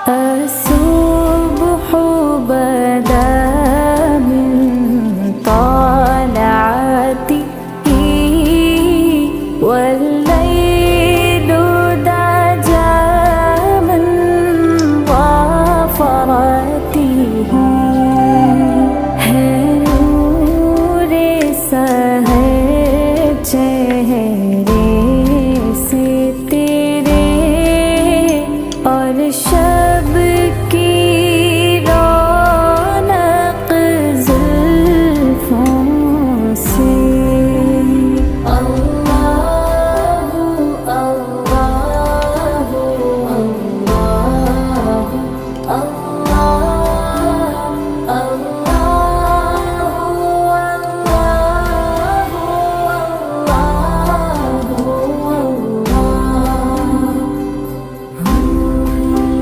الصبح بدا من طلعته والليل دجى من ظفرته ہے نور سحر چہرے سے تیرے اور شب کی